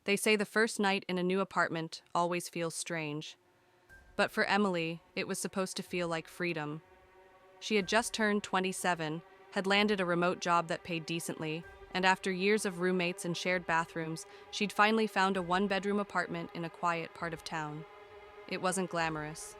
They say the first night in a new apartment always feels strange. But for Emily, it was supposed to feel like freedom. She had just turned 27, had landed a remote job that paid decently, and after years of roommates and shared bathrooms, she'd finally found a one-bedroom apartment in a quiet part of town. It wasn't glamorous.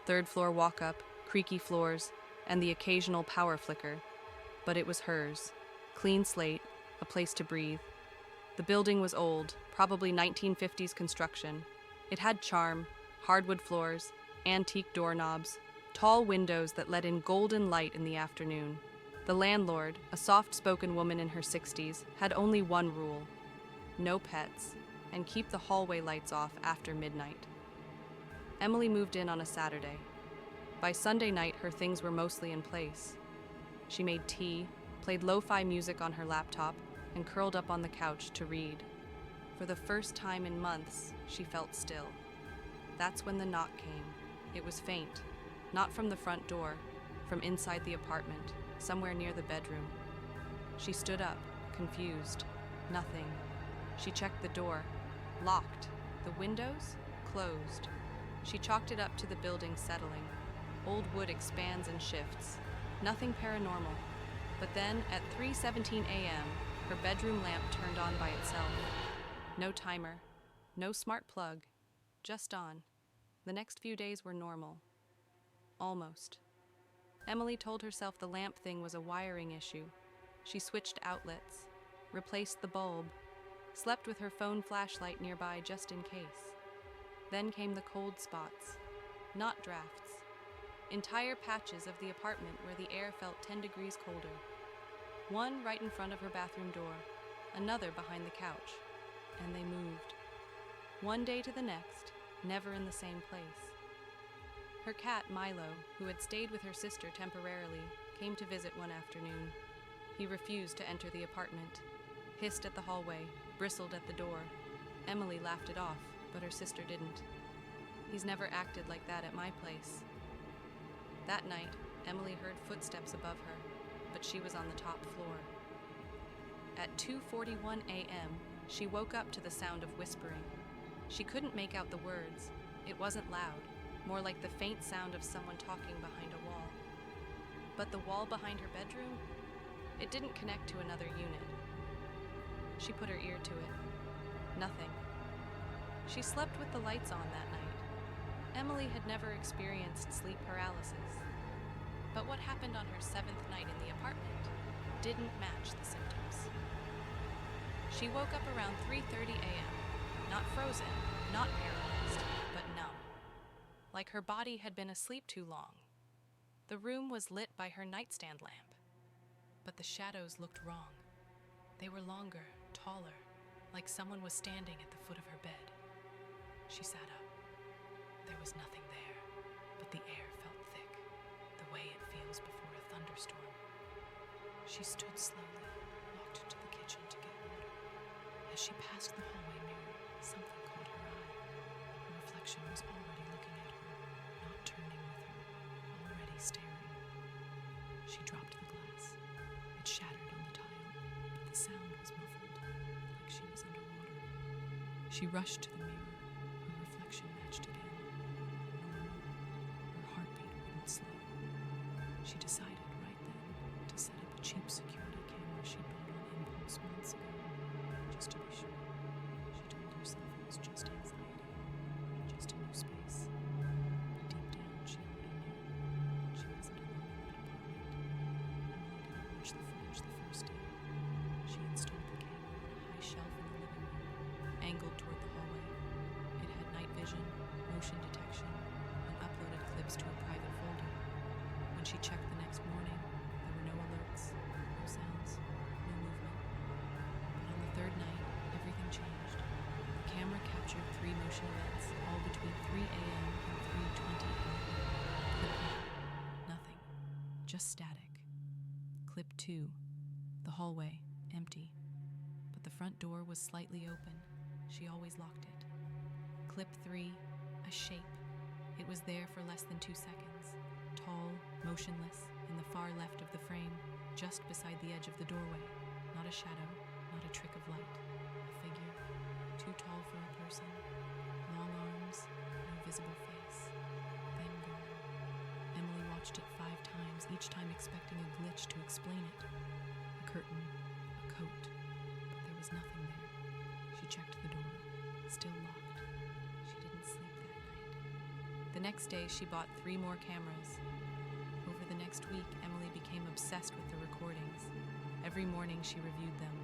Third-floor walk-up, creaky floors, and the occasional power flicker. But it was hers. Clean slate, a place to breathe. The building was old, probably 1950s construction. It had charm, hardwood floors, antique doorknobs, tall windows that let in golden light in the afternoon. The landlord, a soft-spoken woman in her 60s, had only one rule: no pets, and keep the hallway lights off after midnight. Emily moved in on a Saturday. By Sunday night, her things were mostly in place. She made tea, played lo-fi music on her laptop, and curled up on the couch to read. For the first time in months, she felt still. That's when the knock came. It was faint, not from the front door, from inside the apartment, somewhere near the bedroom. She stood up, confused. Nothing. She checked the door. Locked. The windows? Closed. She chalked it up to the building settling. Old wood expands and shifts. Nothing paranormal. But then, at 3:17 a.m., her bedroom lamp turned on by itself. No timer. No smart plug. Just on. The next few days were normal. Almost. Emily told herself the lamp thing was a wiring issue. She switched outlets, replaced the bulb, slept with her phone flashlight nearby just in case. Then came the cold spots, not drafts. Entire patches of the apartment where the air felt 10 degrees colder. One right in front of her bathroom door, another behind the couch, and they moved. One day to the next, never in the same place. Her cat, Milo, who had stayed with her sister temporarily, came to visit one afternoon. He refused to enter the apartment, hissed at the hallway, bristled at the door. Emily laughed it off, but her sister didn't. He's never acted like that at my place. That night, Emily heard footsteps above her, but she was on the top floor. At 2:41 a.m., she woke up to the sound of whispering. She couldn't make out the words. It wasn't loud, more like the faint sound of someone talking behind a wall. But the wall behind her bedroom? It didn't connect to another unit. She put her ear to it. Nothing. She slept with the lights on that night. Emily had never experienced sleep paralysis. But what happened on her 7th night in the apartment didn't match the symptoms. She woke up around 3:30 a.m., not frozen, not paralyzed, but numb. Like her body had been asleep too long. The room was lit by her nightstand lamp. But the shadows looked wrong. They were longer, taller, like someone was standing at the foot of her bed. She sat up. There was nothing there, but the air felt thick, the way it feels before a thunderstorm. She stood slowly, walked to the kitchen to get water. As she passed the hallway mirror, something caught her eye. Her reflection was already looking at her, not turning with her, already staring. She dropped the glass. It shattered on the tile, but the sound was muffled, like she was underwater. She rushed to the mirror. Her reflection matched again. Normal. Her heartbeat wouldn't slow. She decided right then to set up a cheap security camera she bought on impulse months ago, just to be sure. She told herself it was just anxiety, just a new space. But deep down, she already knew she wasn't alone in that apartment. Emily didn't watch the footage the first day. She installed the camera on a high shelf in the living room, angled toward the hallway. It had night vision, motion detection, and uploaded clips to a private folder. When she checked the next morning, there were no alerts, no sounds, no movement. But on the third night, everything changed. The camera captured 3 motion events, all between 3 a.m. and 3:20 a.m. Clip 1, nothing, just static. Clip 2, the hallway, empty. But the front door was slightly open. She always locked it. Clip 3, a shape. It was there for less than 2 seconds. Tall, motionless, in the far left of the frame, just beside the edge of the doorway. Not a shadow, not a trick of light. A figure, too tall for a person. Long arms, no visible face. Then gone. Emily watched it 5 times, each time expecting a glitch to explain it. A curtain, a coat, but there was nothing there. She checked the door, still locked. She didn't sleep that night. The next day, she bought 3 more cameras. Over the next week, Emily became obsessed with the recordings. Every morning, she reviewed them.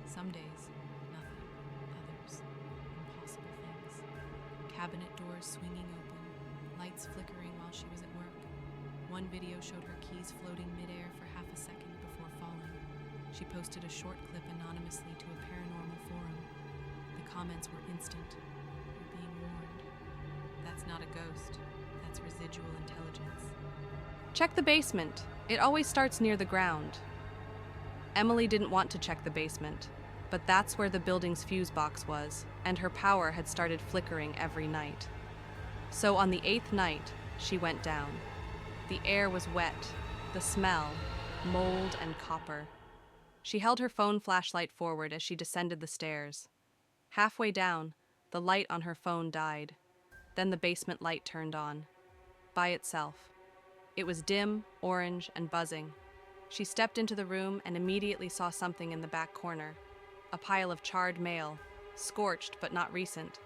Some days, nothing. Others, impossible things. Cabinet doors swinging open, lights flickering while she was at work. One video showed her keys floating midair for half a second before falling. She posted a short clip anonymously to a paranormal forum. The comments were instant. "You're being warned. That's not a ghost. That's residual intelligence." Check the basement. It always starts near the ground. Emily didn't want to check the basement, but that's where the building's fuse box was, and her power had started flickering every night. So on the 8th night, she went down. The air was wet, the smell, mold and copper. She held her phone flashlight forward as she descended the stairs. Halfway down, the light on her phone died. Then the basement light turned on. By itself. It was dim, orange, and buzzing. She stepped into the room and immediately saw something in the back corner. A pile of charred mail, scorched but not recent.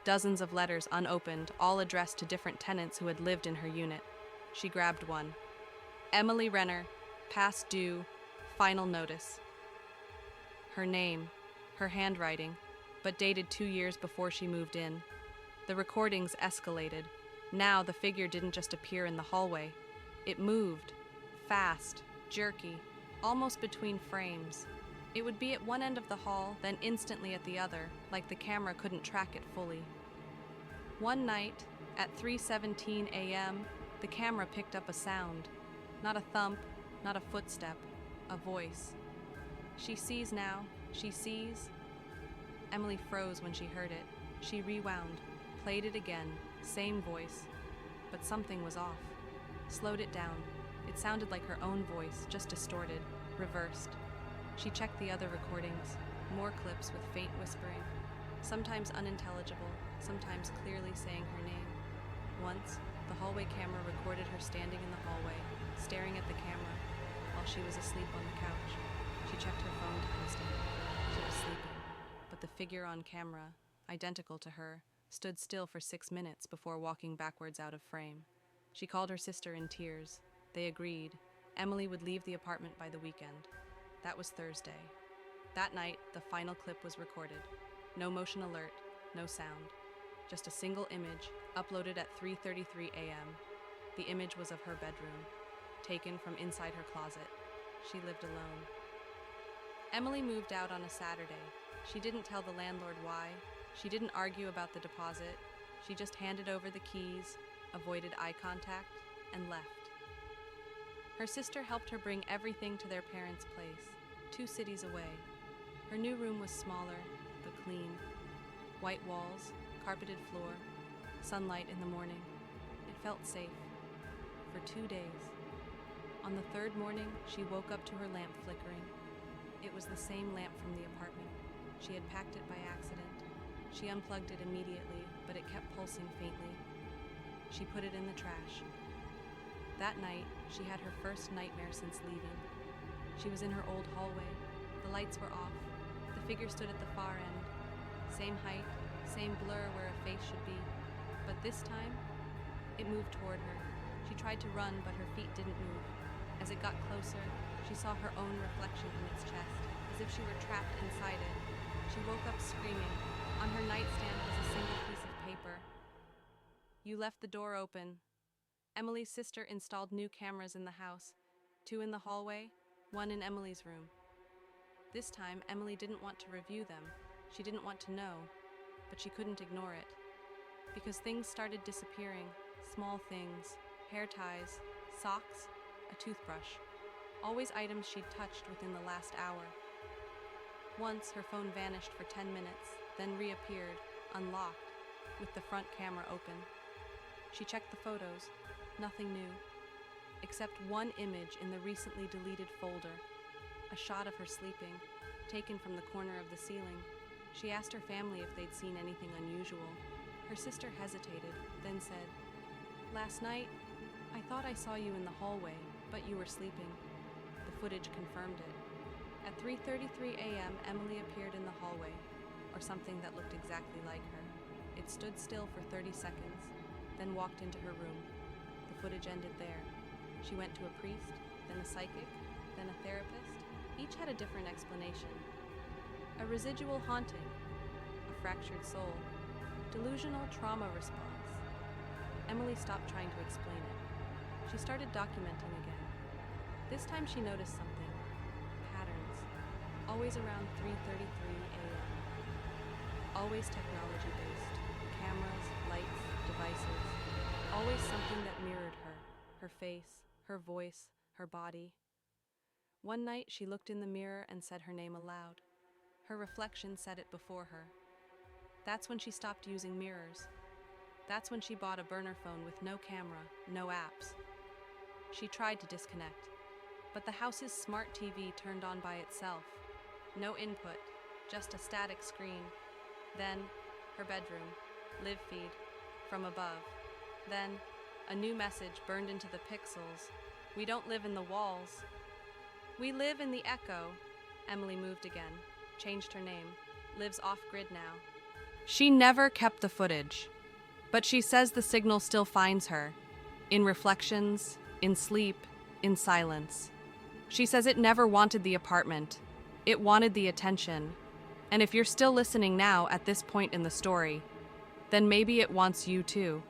Dozens of letters unopened, all addressed to different tenants who had lived in her unit. She grabbed one. Emily Renner, past due, final notice. Her name, her handwriting, but dated 2 years before she moved in. The recordings escalated. Now the figure didn't just appear in the hallway. It moved, fast, jerky, almost between frames. It would be at one end of the hall, then instantly at the other, like the camera couldn't track it fully. One night, at 3:17 a.m., the camera picked up a sound. Not a thump, not a footstep, a voice. She sees now, she sees. Emily froze when she heard it. She rewound, played it again, same voice. But something was off. Slowed it down. It sounded like her own voice, just distorted, reversed. She checked the other recordings, more clips with faint whispering, sometimes unintelligible, sometimes clearly saying her name. Once, the hallway camera recorded her standing in the hallway, staring at the camera, while she was asleep on the couch. She checked her phone timestamp. She was sleeping, but the figure on camera, identical to her, stood still for 6 minutes before walking backwards out of frame. She called her sister in tears. They agreed. Emily would leave the apartment by the weekend. That was Thursday. That night, the final clip was recorded. No motion alert, no sound. Just a single image, uploaded at 3:33 a.m. The image was of her bedroom, taken from inside her closet. She lived alone. Emily moved out on a Saturday. She didn't tell the landlord why. She didn't argue about the deposit. She just handed over the keys, avoided eye contact, and left. Her sister helped her bring everything to their parents' place, 2 cities away. Her new room was smaller, but clean. White walls, carpeted floor, sunlight in the morning. It felt safe. For 2 days. On the 3rd morning, she woke up to her lamp flickering. It was the same lamp from the apartment. She had packed it by accident. She unplugged it immediately, but it kept pulsing faintly. She put it in the trash. That night, she had her first nightmare since leaving. She was in her old hallway. The lights were off. The figure stood at the far end. Same height, same blur where a face should be. But this time, it moved toward her. She tried to run, but her feet didn't move. As it got closer, she saw her own reflection in its chest, as if she were trapped inside it. She woke up screaming. On her nightstand was a single piece of paper. "You left the door open." Emily's sister installed new cameras in the house, 2 in the hallway, 1 in Emily's room. This time, Emily didn't want to review them. She didn't want to know, but she couldn't ignore it. Because things started disappearing, small things, hair ties, socks, a toothbrush, always items she'd touched within the last hour. Once, her phone vanished for 10 minutes, then reappeared, unlocked, with the front camera open. She checked the photos, nothing new, except one image in the recently deleted folder, a shot of her sleeping, taken from the corner of the ceiling. She asked her family if they'd seen anything unusual. Her sister hesitated, then said, "Last night, I thought I saw you in the hallway, but you were sleeping." The footage confirmed it. At 3:33 a.m., Emily appeared in the hallway, or something that looked exactly like her. It stood still for 30 seconds, then walked into her room. The footage ended there. She went to a priest, then a psychic, then a therapist. Each had a different explanation. A residual haunting, a fractured soul, delusional trauma response. Emily stopped trying to explain it. She started documenting again. This time she noticed something. Patterns. Always around 3:33 a.m. Always technology-based. Cameras, lights, devices. Always something that mirrored her. Her face, her voice, her body. One night she looked in the mirror and said her name aloud. Her reflection said it before her. That's when she stopped using mirrors. That's when she bought a burner phone with no camera, no apps. She tried to disconnect, but the house's smart TV turned on by itself. No input, just a static screen. Then, her bedroom, live feed, from above. Then, a new message burned into the pixels. We don't live in the walls. We live in the echo. Emily moved again, changed her name, lives off-grid now. She never kept the footage, but she says the signal still finds her, in reflections, in sleep, in silence. She says it never wanted the apartment. It wanted the attention. And if you're still listening now at this point in the story, then maybe it wants you too.